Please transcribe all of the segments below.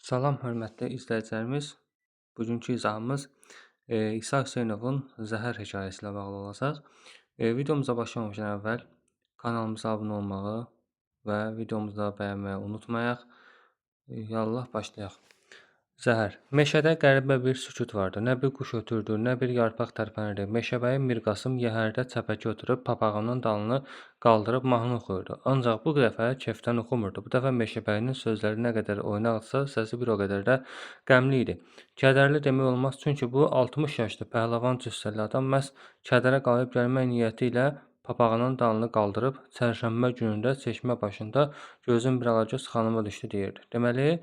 Salam, hörmətli izləyicilərimiz. Bugünkü izahımız İsa Hüseynovun Zəhər hekayəsi ilə bağlı olacaq. Videomuza başlamamışdan əvvəl kanalımıza abunə olmağı və videomuzu da bəyənməyi unutmayaq. Yallah başlayaq. Zəhər. Meşədə qəribə bir sükut vardı. Nə bir quş ötürdü, nə bir yarpaq tərpənirdi. Meşəbəyi Mirqasım yəhərdə çəpəki oturub papağının dalını qaldırıb mahnı oxuyurdu. Ancaq bu dəfə kefdən oxumurdu. Bu dəfə meşəbəyinin sözləri nə qədər oynaqdsa, səsi bir o qədər də qəmli idi. Kədərli demək olmaz, çünki bu 60 yaşlı pəhləvan cüssəli adam məhz kədərə qalib gəlmək niyyəti ilə papağının dalını qaldırıb çərşənbə günündə çeşmə başında gözüm bir alagöz xanıma düşdü deyirdi. Deməli,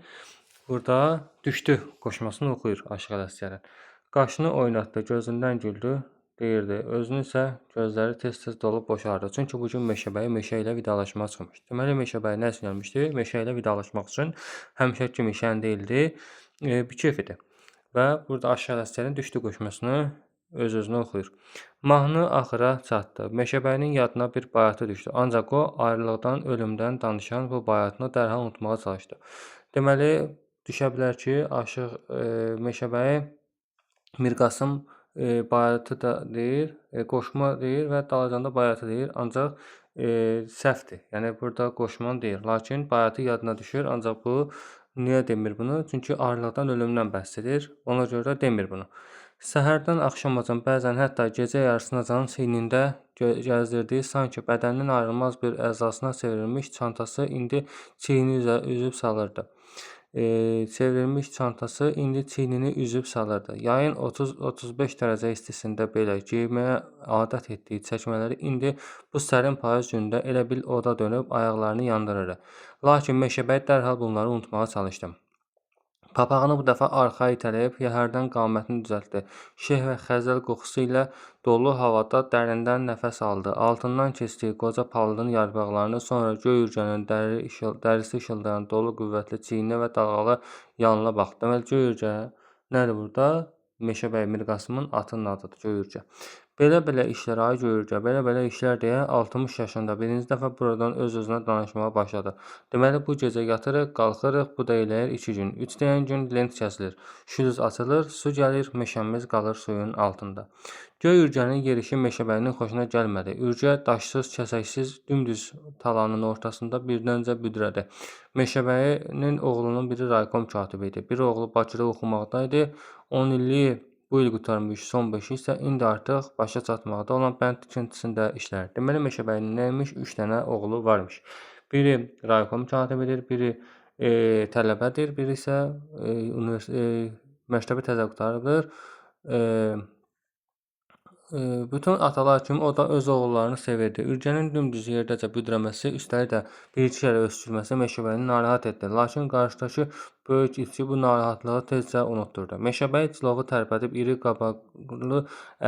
burada düşdü qoşmasını oxuyur Aşıq Ələsgərən. Qaşını oynatdı, gözündən güldü, deyirdi. Özünün isə gözləri tez-tez dolub boşardı. Çünki bu gün meşəbəyi meşə ilə vidalaşmağa çıxmışdı. Deməli, meşəbəyi nə üçün gəlmişdi? Meşə ilə vidalaşmaq üçün həmişə kimi şən deyildi, bikef idi. Və burada Aşıq Ələsgərin düşdü qoşmasını öz-özünə oxuyur. Mahnı axıra çatdı. Meşəbəyinin yadına bir bayatı düşdü. Ancaq o, ayrılıqdan, ölümdən danışan bu bayatını dərhal unutmağa çalışdı. Deməli, düşə bilər ki, Aşıq Meşəbəyi Mirqasım bayatı da deyir, qoşma deyir və dalacanda bayatı deyir, ancaq səhvdir. Yəni burada qoşmanı deyir, lakin bayatı yadına düşür, ancaq bu niyə demir bunu? Çünki ayrılıqdan, ölümdən bəhs edir. Ona görə də demir bunu. Səhərdən axşamacan, bəzən hətta gecə yarısınacan çiynində gəzdirdiyi sanki bədəninin ayrılmaz bir əzasına çevrilmiş çantası indi çiynini üzüb salırdı. Çevrilmiş çantası indi çiynini üzüb salırdı. Yayın 30-35 dərəcə istisində belə geyməyə adət etdiyi çəkmələri indi bu sərin payız günündə elə bil oda dönüb ayaqlarını yandırırdı. Lakin Meşəbəy dərhal bunları unutmağa çalışdı. Papağını bu dəfə arxaya itələyib yəhərdən qamətini düzəltdi. Şeh və xəzəl qoxusu ilə dolu havada dərindən nəfəs aldı. Altından keçdiyi qoca palıdın yarpaqlarını, sonra göy ürgənin dərisi işıldayan dolu qüvvətli çiyninə və dalğalı yanına baxdı. Deməli, göy ürgə nədir burada? Meşəbəy Mirqasımın atının adıdır, göy ürgə. Belə-belə işlər, ay göy ürgə, belə-belə işlər deyə 60 yaşında birinci dəfə buradan öz-özünə danışmağa başladı. Deməli, bu gecə yatırıq, qalxırıq, bu da eləyir 2 gün. 3 deyən gün lent kəsilir, şülüz açılır, su gəlir, meşəmiz qalır suyun altında. Göy ürgənin yerişi meşəbəyinin xoşuna gəlmədi. Ürgə daşsız, kəsəksiz, dümdüz talanın ortasında birdəncə büdrədi. Meşəbəyinin oğlunun biri raykom katibi idi. Bir oğlu Bakıda oxumaqdaydı. 10 illiyi bu il qurtarmış, son 5 isə indi artıq başa çatmaqda olan bənd tikintisində işlər. Deməli, Meşəbəyinin nəymiş? 3 dənə oğlu varmış. Biri raykom katibidir, biri tələbədir, biri isə məktəbi təzə qurtarıbdır. Bütün atalar kimi o da öz oğullarını sevirdi. Ürgənin dümdüz yerdəcə büdrəməsi, üstəlik də bir-iki kərə öskürməsi Meşəbəyini narahat etdi. Lakin qarşıdakı böyük itki bu narahatlığı tezcə unutdurdu. Meşəbəy cilovu tərpədib iri qabaqlı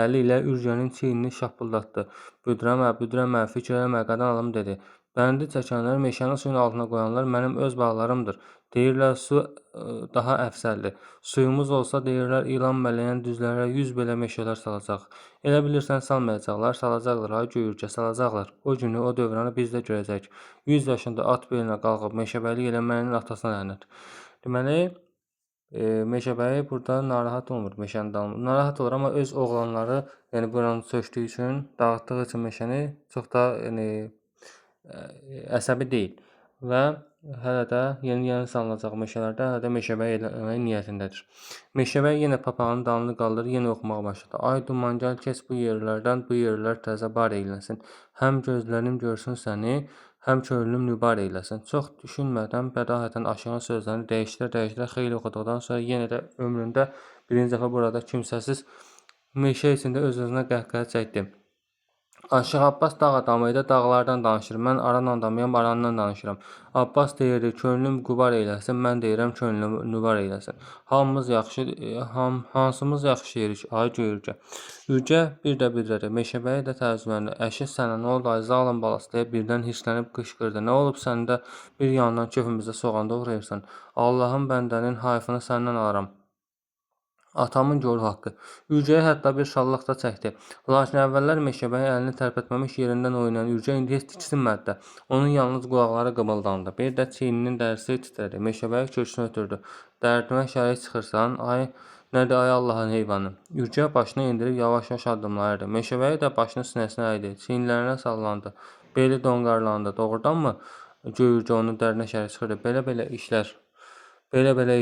əli ilə ürgənin çiynini şappıldatdı. Büdrəmə, büdrəmə, fikir eləmə, qadan alım dedi. Bəndi çəkənlər, meşəni suyun altına qoyanlar mənim öz bağlarımdır. Deyirlər su daha əfsəldir. Suyumuz olsa deyirlər ilan mələyən düzlərə 100 belə meşələr salacaq. Elə bilirsən salmayacaqlar, salacaqlar, ay göy ürgə, salacaqlar. O günü, o dövrəni biz də görəcək. 100 yaşında at belinə qalxıb meşəbəlik eləməyinin atasına lənət. Deməli, Meşəbəyi burada narahat olmur meşənin dalında. Narahat olur, amma öz oğlanları, yəni buranı sökdüyü üçün, dağıtdığı üçün meşəni çox da əsəbi deyil və hələ də yeni salınacaq meşələrdə hələ də meşəbəyi eləmək niyyətindədir. Meşəbəy yenə papağının dalını qaldırır, yenə oxumağa başladı. Ay duman gəl keç bu yerlərdən, bu yerlər təzə bar eyləsin. Həm gözlərim görsün səni, həm könlüm nübar eyləsin. Çox düşünmədən bədahətən Aşığın sözlərini dəyişdirə-dəyişdirə xeyli oxuduqdan sonra yenə də ömründə birinci dəfə burada kimsəsiz meşə içində öz-özünə qəhqəhə çəkdi. Aşıq Abbas dağ adamı idi, dağlardan danışır. Mən aran adamıyam, arandan danışıram. Abbas deyirdi, könlüm qubar eyləsin, mən deyirəm, könlüm nübar eyləsin. Hansımız yaxşı yerik, ay göy ürgə. Ürgə bir də büdrədi. Meşəbəyi də təəccübləndi. Əşi sənə nə oldu, ay zalım balası deyə birdən hirslənib qışqırdı. Nə olub sən də bir yandan köfümüzə soğan doğrayırsan? Allahın bəndənin hayfını səndən alaram. Atamın göru haqqı. Ürgəyə hətta bir şallaq da çəkdi. Lakin əvvəllər Meşəbəyi əlini tərpətməmiş yerindən oynayan Ürgə indi heç tiksinmədi də. Onun yalnız qulaqları qımıldandı. Bir də çiyninin dərisi titrədi. Meşəbəyi köksünü ötürdü. Dərdimə şərik çıxırsan, ay nədir ay Allahın heyvanı. Ürgə başını endirib yavaş-yavaş addımlayırdı. Meşəbəyi də başını sinəsinə əydi. Çiyinlərinə sallandı. Beli donqarlandı. Doğrudanmı Göy Ürgə onun dərdinə şərik çıxırdı? Belə-belə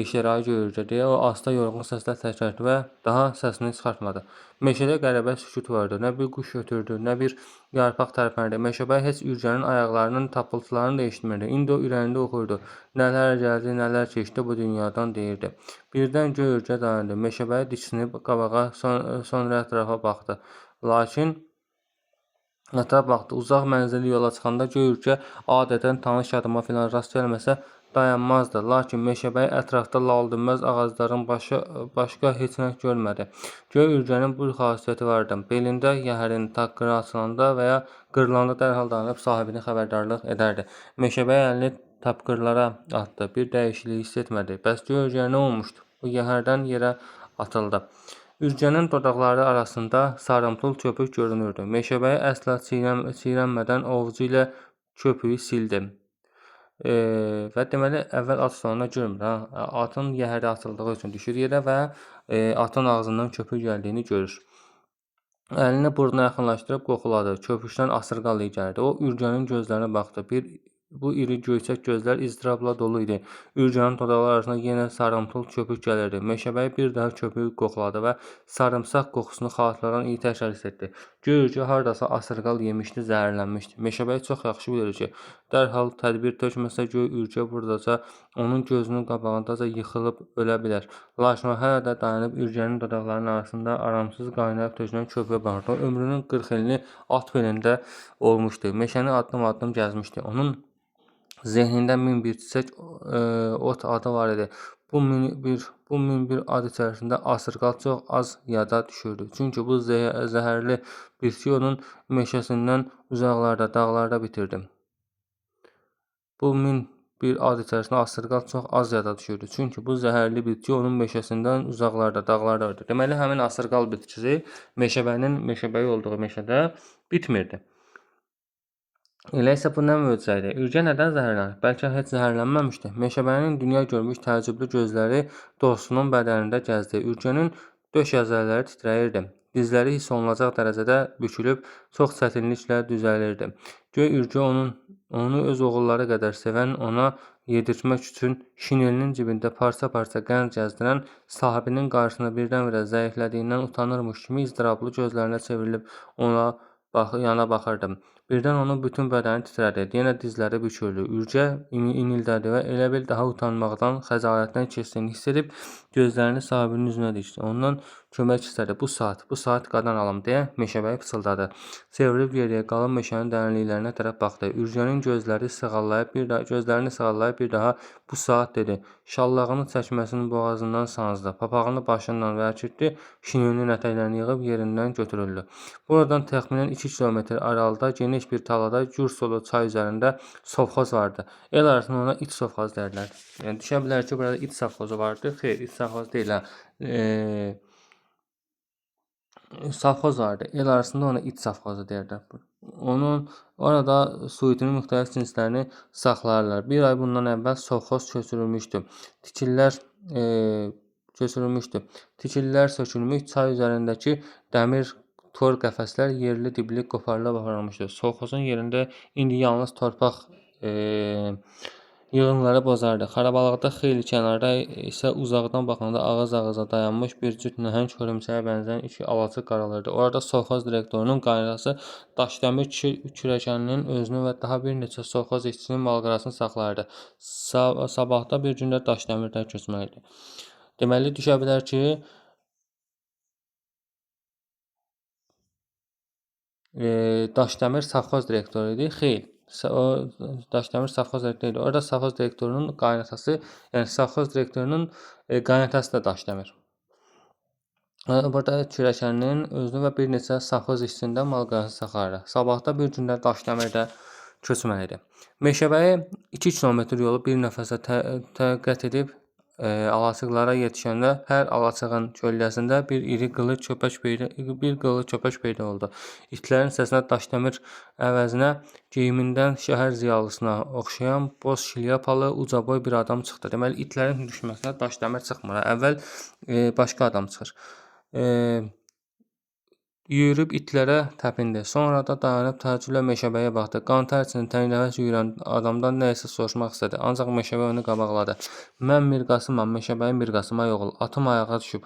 işlər ay Göy Ürgə deyə o asta yorğun səslə təkrarladı və daha səsini çıxartmadı. Meşədə qəribə sükut vardı. Nə bir quş ötürdü, nə bir yarpaq tərpənirdi. Meşəbəyi heç Ürgənin ayaqlarının tapıltılarını da eşitmirdi. İndi o ürəyində oxuyurdu. Nələr gəldi, nələr keçdi bu dünyadan deyirdi. Birdən Göy Ürgə dayandı. Meşəbəyi diksinib qabağa, sonra ətrafa baxdı. Lakin uzaq mənzilli yola çıxanda Göy Ürgə adətən tanış adama filan rast gəlməsə dayanmazdı. Lakin Meşəbəyi ətrafda lal-dinməz ağacların başqa heç nə görmədi. Göy Ürgənin bu xasiyyəti vardı. Belində yəhərin taqqırı açılanda və ya qırılanda dərhal dayanıb sahibini xəbərdarlıq edərdi. Meşəbəyi əlini tapqırlara atdı. Bir dəyişiklik hiss etmədi. Bəs Göy Ürgəyə nə olmuşdu? O yəhərdən yerə atıldı. Ürgənin dodaqları arasında sarımtıl köpük görünürdü. Meşəbəyi əsla çiyrənmədən ovucu ilə köpüyü sildi. Və deməli əvvəl at sonuna görmür. Atın yəhəri atıldığı üçün düşür yerə və atın ağzından köpük gəldiyini görür. Əlini burnuna yaxınlaşdırıb qoxuladı. Köpükdən asırqal iyi gəldi. O Ürgənin gözlərinə baxdı. Bu iri göyçək gözlər iztirabla dolu idi. Ürgənin dodaqları arasında yenə sarımtıl köpük gəlirdi. Meşəbəyi bir daha köpüyü qoxladı və sarımsaq qoxusunu xatırladan iyi təkrar hiss etdi. Göy Ürgə hardasa asırqal yemişdi, zəhərlənmişdi. Meşəbəyi çox yaxşı bilir ki, dərhal tədbir tökməsə Göy Ürgə buradaca onun gözünün qabağındaca yıxılıb ölə bilər. Lakin o hələ də dayanıb Ürgənin dodaqlarının arasında aramsız qaynayıb tökülən köpüyə baxırdı. O ömrünün 40 ilini at belində olmuşdu. Meşəni addım-addım gəzmişdi. Onun zehnində min bir çiçək ot adı var idi. Bu min bir ad içərisində asırqal çox az yada düşürdü. Çünki bu zəhərli bitki onun meşəsindən uzaqlarda, dağlarda bitirdi. Bu min bir ad içərisində asırqal çox az yada düşürdü. Çünki bu zəhərli bitki onun meşəsindən uzaqlarda, dağlarda vardı. Deməli, həmin asırqal bitkisi Meşəbəyinin meşəbəyi olduğu meşədə bitmirdi. Elə isə bu nə möcüzə idi? Ürgə nədən zəhərlənib? Bəlkə heç zəhərlənməmişdi. Meşəbəyinin dünya görmüş təəccüblü gözləri dostunun bədənində gəzdi. Ürgənin döş əzələləri titrəyirdi. Dizləri hiss olunacaq dərəcədə bükülüb çox çətinliklə düzəlirdi. Göy Ürgə onu öz oğulları qədər sevən, ona yedirtmək üçün şinelinin cibində parça-parça qənd gəzdirən sahibinin qarşısında birdən-birə zəiflədiyindən utanırmış kimi iztirablı gözlərinə çevrilib yana baxırdı. Birdən onun bütün bədəni titrədi. Yenə dizləri büküldü. Ürgə inildədi və elə bil daha utanmaqdan, xəcalətdən keçdiyini hiss edib gözlərini sahibinin üzünə dikdi. Ondan kömək istədi. Bu saat qadan alım deyə Meşəbəyi pıçıldadı. Çevrilib geriyə qalın meşənin dərinliklərinə tərəf baxdı. Ürgənin gözlərini sığallayıb bir daha bu saat dedi. Şallağını çəkməsinin boğazından sancdı. Papağını başından vərkitdi. Şinelinin ətəklərini yığıb yerindən götürüldü. Buradan təxminən 2 kilometr aralıda geniş bir talada gür sulu çay üzərində sovxoz vardı. El arasında ona it sovxoz derlər. Yəni düşə bilər ki, burada it sovxozu vardı. Xeyr, it sovxoz deyil. Sovxoz vardı. El arasında ona it sovxozu deyirlər. Orada suitinin müxtəlif cinslərini saxlayırlar. Bir ay bundan əvvəl sovxoz köçürülmüşdü. Tikililər sökülmüş, çay üzərindəki dəmir tor qəfəslər yerli dibli qoparılıb aparılmışdı. Sovxozun yerində indi yalnız torpaq yığınları bozardı. Xarabalıqda xeyli kənarda isə uzaqdan baxanda ağız-ağıza dayanmış bir cüt nəhəng hörümçəyə bənzəyən iki alacı qaralırdı. Orada sovxoz direktorunun qaynatası Daşdəmir kürəkəninin özünü və daha bir neçə sovxoz işçisinin mal-qarasını saxlayırdı. Sabahda bir gündə Daşdəmirdən köçməkdir. Deməli, düşə bilər ki, Daşdəmir sovxoz direktoru idi. Xeyr, o Daşdəmir sovxoz direktoru idi. Orada sovxoz direktorunun qaynatası, yəni sovxoz direktorunun qaynatası da Daşdəmir. Burada kürəkəninin özünü və bir neçə sovxoz işçisində mal-qarası saxlayırdı. Sabahda bir gündə Daşdəmirdə köçməlidir. Meşəbəyi 2 kilometr yolu bir nəfəsə təqət edib alaçıqlara yetişəndə hər alaçığın kölgəsində bir iri qıllı köpək peyda oldu. İtlərin səsinə Daşdəmir əvəzinə geyimindən şəhər ziyalısına oxşayan boz şlyapalı, ucaboy bir adam çıxdı. Deməli, itlərin hürüşməsinə Daşdəmir çıxmır. Əvvəl başqa adam çıxır. Yüyürüb itlərə təpindi. Sonra da dayanıb təəccüblə Meşəbəyə baxdı. Qan-tər içində təngnəfəs yüyürən adamdan nə isə soruşmaq istədi. Ancaq Meşəbəy onu qabaqladı. Mən Mirqasımam, Meşəbəyin Mirqasım, ay oğul. Atım ayağa düşüb.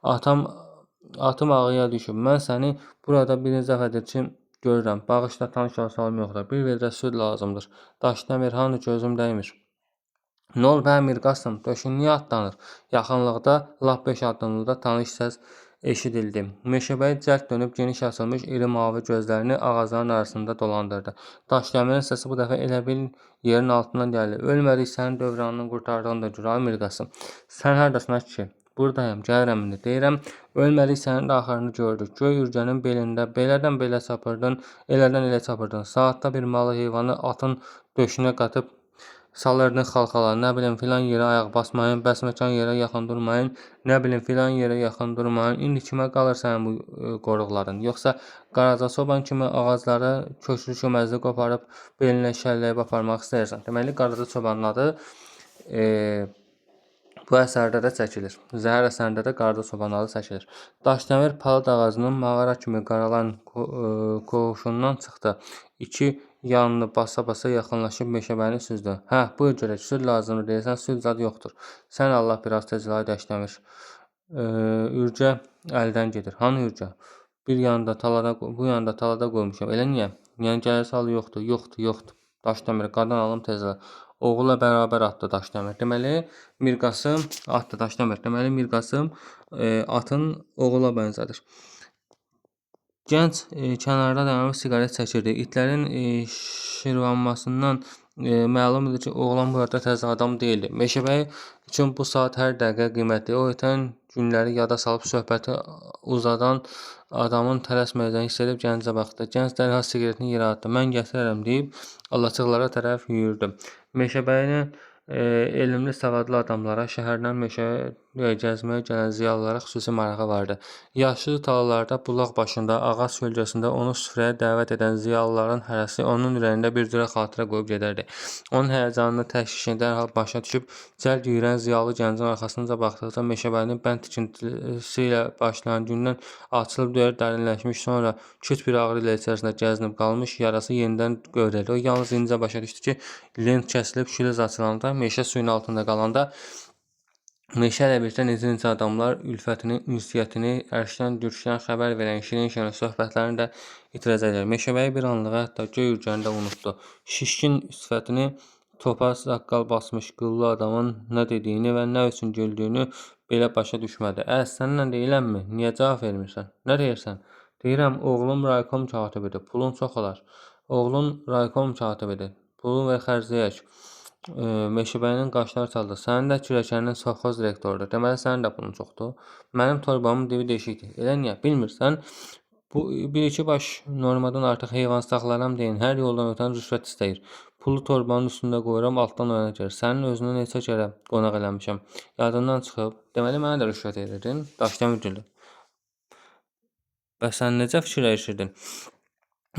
Atım ağıya düşüb. Mən səni burada birinci dəfədir ki görürəm. Bağışla, tanış olsalım yoxdur. Bir vedrə süd lazımdır. Daşdəmir, hanı gözüm dəymir. Nə olub hə Mirqasım? Döşün niyə atlanır? Yaxınlıqda lap 5 addımlıqda tanış səs eşidildi. Meşəbəyi cəld dönüb geniş açılmış iri mavi gözlərini ağacların arasında dolandırdı. Daşdəmirin səsi bu dəfə elə bil yerin altından gəldi. Ölmədik, sənin dövranını qurtardığını da gör, ay Mirqasım. Sən hardasan ki? Buradayım, gəlirəm indi. Deyirəm, ölmədik, sənin də axırını gördük. Göy ürgənin belində belədən belə çapırdın, elədən elə çapırdın. Saatda bir malı heyvanı atın döşünə qatıb salırdın xalxala, nə bilim filan yerə ayaq basmayın, bəsməkan yerə yaxın durmayın, nə bilim filan yerə yaxın durmayın. İndi kimə qalır sənin bu qoruqların? Yoxsa Qaraca çoban kimi ağacları köklü köməzli qoparıb belinə şəlləyib aparmaq istəyirsən? Deməli, Qaraca çobanın adı bu əsərdə də çəkilir. Zəhər əsərində də Qaraca çobanın adı çəkilir. Daşdəmir palıd ağacının mağara kimi qaralan qoğuşundan çıxdı. İki yanını basa-basa yaxınlaşıb Meşəbəyini süzdü. Hə, buyur görək, süd lazımdır deyirsən, süd zad yoxdur. Sən Allah biraz tez elə Daşdəmir. Ürgə əldən gedir. Hanı ürgə? Bu yanda talada qoymuşam. Elə niyə? Yəni gəlirsə halı yoxdur. Yoxdur. Daşdəmir, qadan alım tez elə. Oğula bərabər atdı Daşdəmir. Deməli, Mirqasım atdı Daşdəmir. Deməli, Mirqasım atın oğula bənzədir. Gənc kənarda dayanıb siqaret çəkirdi. İtlərin şırvanmasından məlum idi ki, oğlan burada təzə adam deyildi. Meşəbəy üçün bu saat hər dəqiqə qiymətli. O ötən günləri yada salıb söhbəti uzadan adamın tələsməyəcəyini hiss edib gəncə baxdı. Gənc dərhal siqaretini yerə atdı. Mən gətirərəm deyib alaçıqlara tərəf yüyürdü. Meşəbəyin elmli, savadlı adamlara, şəhərdən meşəyə gəzməyə gələn ziyalılara xüsusi marağı vardı. Yaşlı talalarda, bulaq başında, ağac kölgəsində onu süfrəyə dəvət edən ziyalıların hərəsi onun ürəyində bir cürə xatirə qoyub gedərdi. Onun həyəcanını, təşvişini dərhal başa düşüb, cəld yüyürən ziyalı gəncin arxasınca baxdıqda Meşəbəyinin bənd tikintisi ilə başlayan gündən açılıb döyər dərinləşmiş, sonra küt bir ağrı ilə içərisində gəzinib qalmış, yarası yenidən gövrəldi. O yalnız incə başa düşdü ki, lent kəsilib şülüz açılanda, meşə suyun altında qalanda meşə ilə birlikdə necə adamlar ülfətini, ünsiyyətini, ərşdən gürşdən xəbər verən şirin-şirin söhbətlərini də itirəcəklər. Meşəbəyi bir anlığa hətta göy ürgəni də unutdu. Şişkin sifətini topaz saqqal basmış qıllı adamın nə dediyini və nə üçün güldüyünü belə başa düşmədi. Səninlə deyiləmmi? Niyə cavab vermirsən? Nə deyirsən? Deyirəm, oğlum raykom katibidir. Pulun çox olar. Oğlun raykom katibidir. Pulu ver xərcləyək. Meşəbəyinin qaşları çaldı. Sənin də kürəkəninin sovxoz direktorudur. Deməli, sənin də pulun çoxdur. Mənim torbamın dibi deşikdir. Elə niyə? Bilmirsən? Bu bir-iki baş normadan artıq heyvan saxlaram deyin. Hər yoldan ötən rüşvət istəyir. Pulu torbanın üstündə qoyuram, altdan oyana gəlir. Sənin özünə neçə kərə qonaq eləmişəm. Yadından çıxıb. Deməli, mənə də rüşvət edirdin. Daşdəmir güldü. Bəs sən necə fikirləşirdin?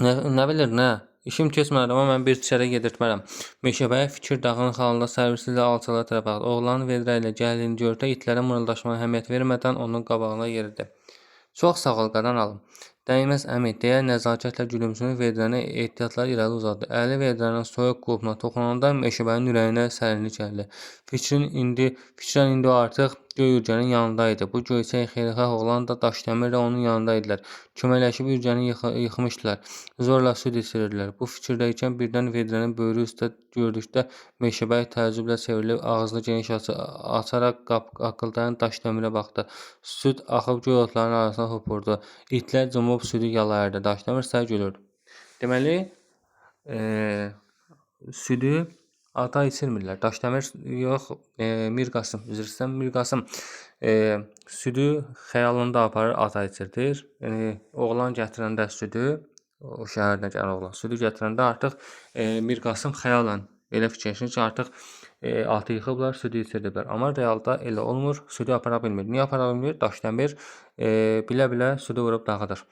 Nə bilir, nə? İşim keçmədi, amma mən bir içəri yedirtmərəm. Meşəbəyə fikir dağınıq halında səbirsizlə alçalara tərəf baxdı. Oğlanın vedrə ilə gəldiyini gördü, itlərə mırıldaşmağa əhəmiyyət vermədən onun qabağına yeridi. Çox sağ ol, qadan alım. Dəyməz əmi, deyə nəzakətlə gülümsünüb vedrəni ehtiyatla irəli uzatdı. Əli vedrənin soyuq qulpuna toxunanda Meşəbəyin ürəyinə sərinlik gəldi. Fikrən indi o artıq göy ürgənin yanında idi. Bu göyçək xeyirxah oğlan da Daşdəmir də onun yanında idilər. Köməkləşib ürgəni yıxmışdılar. Zorla süd içirirdilər. Bu fikirdə birdən vedrənin böyrü üstə gördükdə Meşəbəy təəccüblə çevrilib ağzını geniş açaraq qaqıldayan Daşdəmirə baxdı. Süd axıb göy otların arasına hopurdu. İtlər cumub südü yalayırdı. Daşdəmir səy gülürdü. Deməli, südü ata içirmirlər. Daşdəmir yox, Mirqasım, üzr istəyirəm, Mirqasım südü xəyalında aparır, ata içirdir. Yəni oğlan gətirəndə südü, o şəhərdən gələn oğlan südü gətirəndə artıq Mirqasım xəyalən belə fikirləşir ki, artıq atı yıxıblar, südü içirdiblər. Amma realda elə olmur. Südü apara bilmir. Niyə apara bilmir? Daşdəmir bilə-bilə südü vurub dağıdır.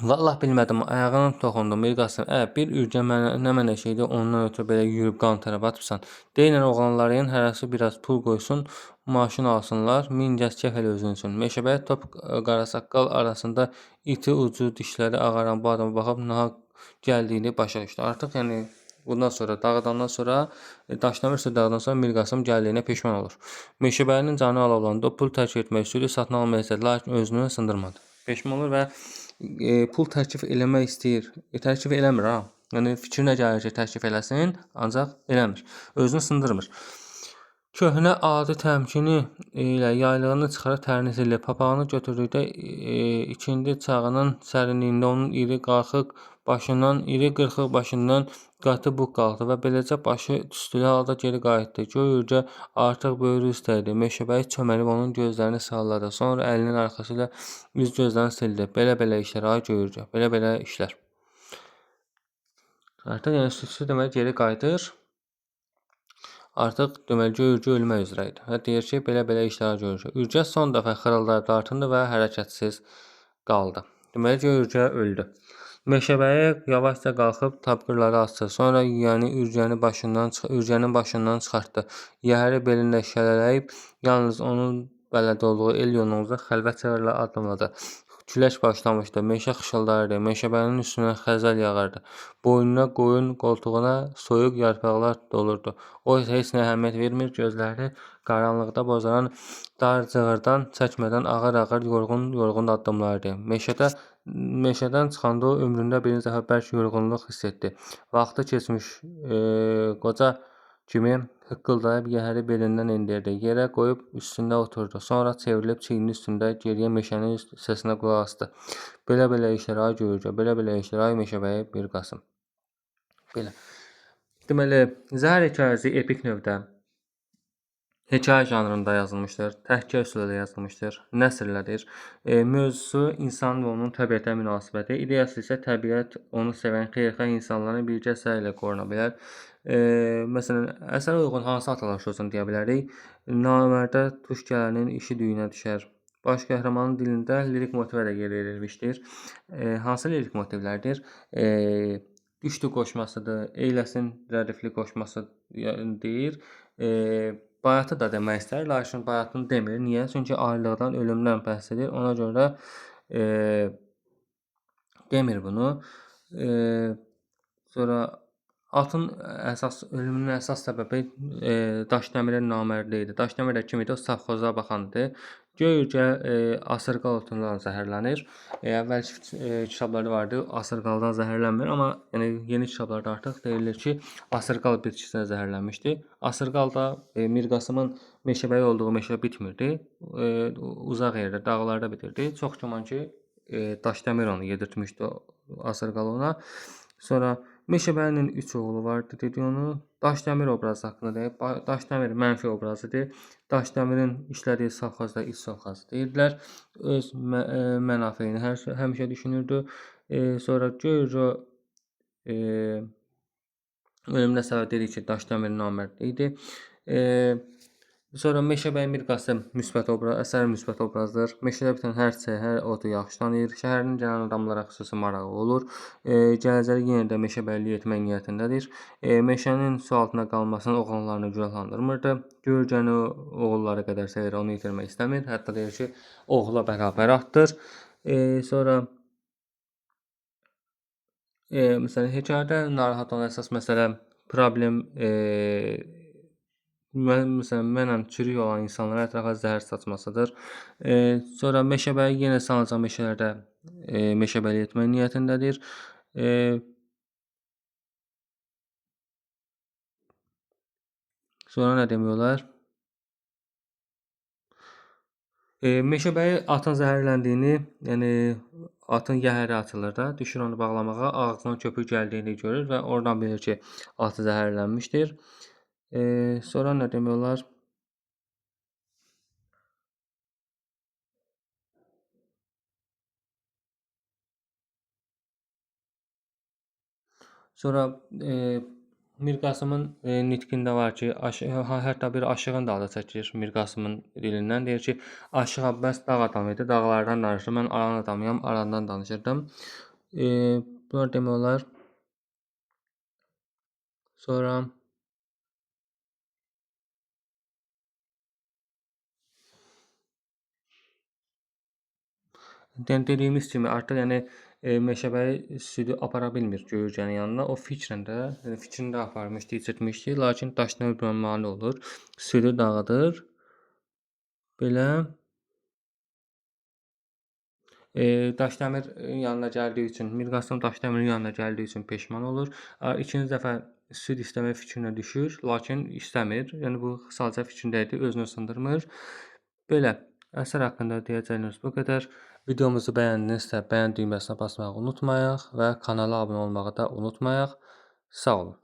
Vallah bilmədim, ayağına toxundum, bir Qasım. Bir ürgə nə mənə şeydir, ondan ötürü belə yürüb qan tərəf atırsan. Deyinən oğlanların hərəsi biraz pul qoysun, maşın alsınlar, min gəz kef elə özün üçün. Meşəbəyi top qarasaqqal arasında iti ucu dişləri ağaran bu adama baxıb nahaq gəldiyini başa düşdü. Artıq yəni bundan sonra, dağıdandan sonra, Daşdəmir südü dağıdandan sonra Mir Qasım gəldiyinə peşman olur. Meşəbəyinin canı alovlandı, o pul tərk etmək istəyirdi, satın almaq istədi, lakin özünü sındırmadı. Peşman olur və pul təklif eləmək istəyir. Təklif eləmir ha. Yəni fikrinə gəlir ki, təklif eləsin, ancaq eləmir. Özünü sındırmır. Köhnə adi təmkini ilə yaylığını çıxarıb tərini sildi. Papağını götürdükdə ikindi çağının sərinliyində onun iri qırxıq başından qatı buq qalxdı və beləcə başı tüstülü halda geri qayıtdı. Göy ürgə artıq böyrü üstə idi. Meşəbəyi çöməlib onun gözlərini salladı. Sonra əlinin arxası ilə üz gözlərini sildi. Belə-belə işlər, ay göy ürgə, belə-belə işlər. Artıq yəni südçü deməli geri qayıdır. Artıq deməli göy ürgə ölmək üzrə idi. Və deyir ki, belə-belə işlər görür. Ürgə son dəfə xırıldayıb dartındı və hərəkətsiz qaldı. Deməli göy ürgə öldü. Meşəbəyi yavaşca qalxıb tapqırları açdı. Sonra yüyəni ürgənin başından çıxartdı. Yəhəri belində şələləyib yalnız onun bələd olduğu el yoluna xəlvət çığırla addımladı. Külək başlamışdı. Meşə xışıldayırdı. Meşəbəyinin üstünə xəzəl yağırdı. Boynuna, qoyun qoltuğuna soyuq yarpaqlar dolurdu. O isə heç nə əhəmiyyət vermir. Gözləri qaranlıqda bozaran dar cığırdan çəkmədən ağır-ağır, yorğun addımlardı. Meşədən çıxanda o ömründə birinci dəfə bərk yorğunluq hiss etdi. Vaxtı keçmiş qoca kimi hıqqıldayıb yəhəri belindən endirdi. Yerə qoyub üstündə oturdu. Sonra çevrilib çiyninin üstündə geriyə meşənin səsinə qulaq asdı. Belə-belə işlər, ay göy ürgə, belə-belə işlər, ay meşəbəyi Mir Qasım. Belə. Deməli, Zəhər hekayəsi epik növdə hekayə janrında yazılmışdır, təhkə üsuluyla yazılmışdır, nəsrlədir. Mövzusu insan və onun təbiətə münasibəti, ideyası isə təbiət, onu sevən xeyirxah insanların birgə səyi ilə qoruna bilər. Məsələn, əsərə uyğun hansı atalar sözünü deyə bilərik? Namərdə tuş gələnin işi düyünə düşər. Baş qəhrəmanın dilində lirik motivə də yer verilmişdir. Hansı lirik motivlərdir? Düşdü qoşmasıdır, eyləsin rədifli qoşması deyir. Bayatı da demək istər, lakin bayatını demir. Niyə? Çünki ayrılıqdan, ölümdən bəhs edir. Ona görə demir bunu. Sonra atın ölümünün əsas səbəbi Daşdəmirin namərdliyi idi. Daşdəmir də kim idi? O savxoza baxandı. Göy ürgə asırqal otundan zəhərlənir. Əvvəlki kitablarda vardı, asırqaldan zəhərlənmir, amma yəni yeni kitablarda artıq deyilir ki, asırqal bitkisinə zəhərlənmişdi. Asırqal da Mir Qasımın meşəbəyi olduğu meşə bitmirdi. Uzaq yerdə, dağlarda bitirdi. Çox güman ki, Daşdəmir onu yedirtmişdi asırqalı ona. Sonra Meşəbəyinin 3 oğlu vardı, dedi onu. Daşdəmir obrazı haqqında deyib. Daşdəmir mənfi obrazıdır. Daşdəmirin işlədiyi savxozda iç savxoz deyirlər. Öz mənafeyini həmişə düşünürdü. Sonra göy ürgə ölümünə səbəb dedik ki, Daşdəmir namərd idi. Sonra Meşəbəyi Mir Qasım müsbət obraz, əsərin müsbət obrazıdır. Meşədə bitən hər çiçək, hər otu yaxşı tanıyır. Şəhərin gələn adamlara xüsusi marağı olur. Gələcəyi yenə də meşəbəylik etmək niyyətindədir. Meşənin su altında qalmasının oğlanlarını günahlandırmırdı. Gölgəni oğulları qədər sevir, onu itirmək istəmir. Hətta deyir ki, oğula bərabər atdır. Sonra məsələn, hekayədə narahat olan əsas məsələ, problem məsələn, mənəm çürük olan insanlara ətrafa zəhər saçmasıdır. Sonra meşəbəyi yenə sanacaq meşələrdə meşəbəyi etmək niyyətindədir. Sonra nə demək olar? Meşəbəyi atın zəhərləndiyini, yəni atın yəhəri açılır da, düşür onu bağlamağa, ağzından köpük gəldiyini görür və oradan bilir ki, atı zəhərlənmişdir. Sonra nə demək olar? Sonra Mir Qasımın nitqində var ki, hətta bir aşığın da adı çəkilir Mir Qasımın dilindən. Deyir ki, Aşıq Abbas dağ adamı idi, dağlardan danışır. Mən aran adamıyam, arandan danışırdım. Bunlar demək olar. Sonra yəni dediyimiz kimi artıq yəni Meşəbəyi südü apara bilmir Göyürgənin yanına. O fikrən də, yəni fikrini də aparmışdı, içirtmişdi, lakin Daşdəmir buna mane olur. Südü dağıdır. Belə Daşdəmir yanına gəldiyi üçün, Mir Qasım Daşdəmirin yanına gəldiyi üçün peşman olur. İkinci dəfə süd istəmək fikrinə düşür, lakin istəmir. Yəni bu sadəcə fikrində idi, özünü sındırmır. Belə əsər haqqında deyəcəyimiz bu qədər. Videomuzu bəyəndinizsə, bəyən düyməsinə basmağı unutmayaq və kanala abunə olmağı da unutmayaq. Sağ olun.